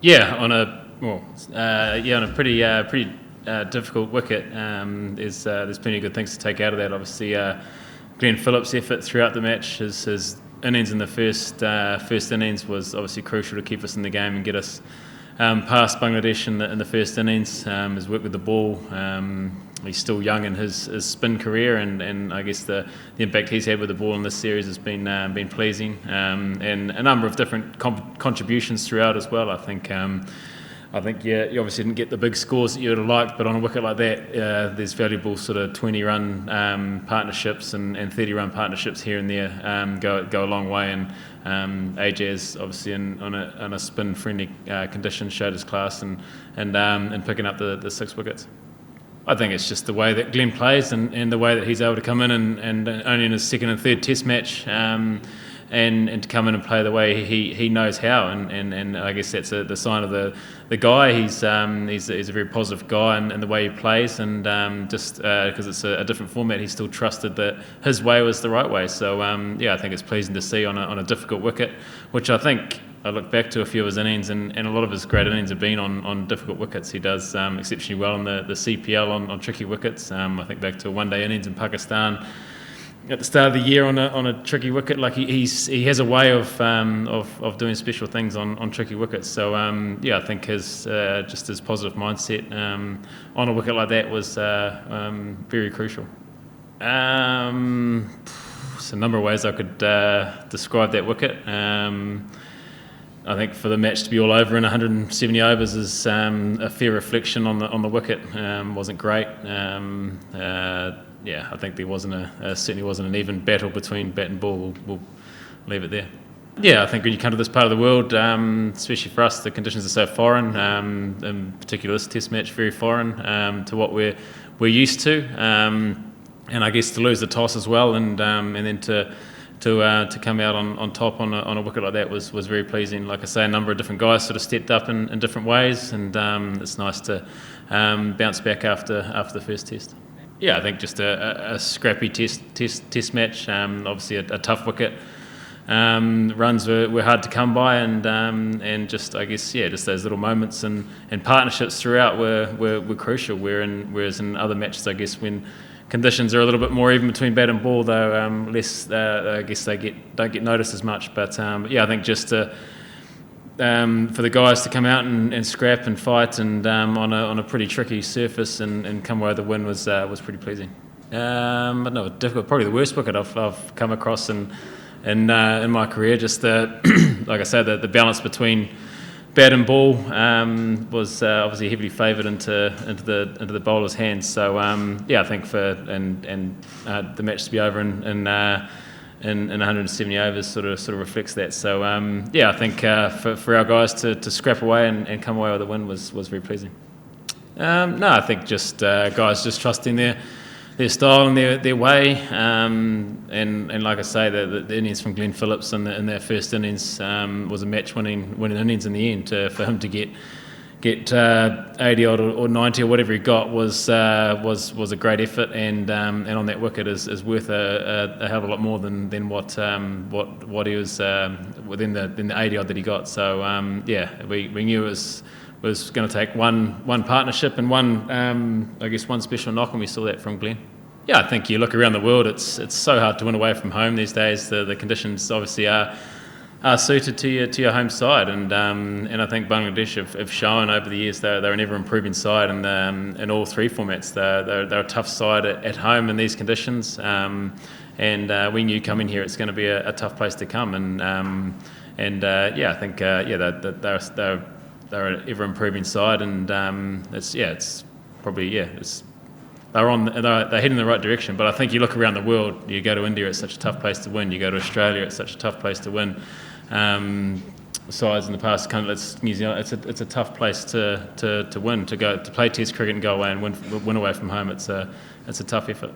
Yeah, on a pretty difficult wicket. There's plenty of good things to take out of that. Obviously, Glenn Phillips' effort throughout the match, his innings in the first innings was obviously crucial to keep us in the game and get us past Bangladesh in the first innings. His work with the ball. He's still young in his spin career, and I guess the impact he's had with the ball in this series has been pleasing, and a number of different contributions throughout as well. I think you obviously didn't get the big scores that you would have liked, but on a wicket like that, there's valuable sort of 20-run partnerships and 30-run partnerships here and there go a long way. And Ajaz obviously on a spin-friendly condition showed his class and picking up the 6 wickets. I think it's just the way that Glenn plays and the way that he's able to come in and only in his second and third Test match. And to come in and play the way he knows how, and I guess that's the sign of the guy. He's a very positive guy in the way he plays, and just because it's a different format, he still trusted that his way was the right way. So I think it's pleasing to see on a difficult wicket, which I think I look back to a few of his innings, and a lot of his great innings have been on difficult wickets. He does exceptionally well in the CPL on tricky wickets. I think back to a one-day innings in Pakistan at the start of the year on a tricky wicket. Like he has a way of doing special things on tricky wickets. So I think his positive mindset on a wicket like that was very crucial. There's a number of ways I could describe that wicket. I think for the match to be all over in 170 overs is a fair reflection on the wicket. Wasn't great. I think there certainly wasn't an even battle between bat and ball. We'll leave it there. Yeah, I think when you come to this part of the world, especially for us, the conditions are so foreign. In particular, this Test match very foreign to what we're used to, and I guess to lose the toss as well, and then to come out on top on a wicket like that was very pleasing. Like I say, a number of different guys sort of stepped up in different ways, and it's nice to bounce back after the first Test. Yeah, I think just a scrappy test match. Obviously a tough wicket. Runs were hard to come by, and just I guess just those little moments and partnerships throughout were crucial. Whereas in other matches, I guess when conditions are a little bit more even between bat and ball, though less. I guess they don't get noticed as much. But I think just for the guys to come out and scrap and fight and on a pretty tricky surface and come away with the win was pretty pleasing. But no, difficult. Probably the worst wicket I've come across in my career. Just like I said, the balance between bat and ball was obviously heavily favoured into the bowler's hands. So I think the match to be over in 170 overs sort of reflects that. So I think for our guys to scrap away and come away with a win was very pleasing. I think just guys just trusting their style and their way, and like I say, the innings from Glenn Phillips in their first innings was a match-winning innings in the end. For him to get 80 odd or 90 or whatever he got was a great effort, and on that wicket is worth a hell of a lot more than what he was within the 80 odd that he got. So we knew it was going to take one partnership and one special knock, and we saw that from Glenn. Yeah, I think you look around the world, it's so hard to win away from home these days. The conditions obviously are suited to your home side, and I think Bangladesh have shown over the years they're an ever improving side, and in all three formats they're a tough side at home in these conditions, and we knew coming here it's going to be a tough place to come, I think they're an ever improving side, and they're heading in the right direction. But I think you look around the world, you go to India, it's such a tough place to win. You go to Australia, it's such a tough place to win. Sides in the past, New Zealand, it's a tough place to win, to play Test cricket and go away and win away from home. It's a tough effort.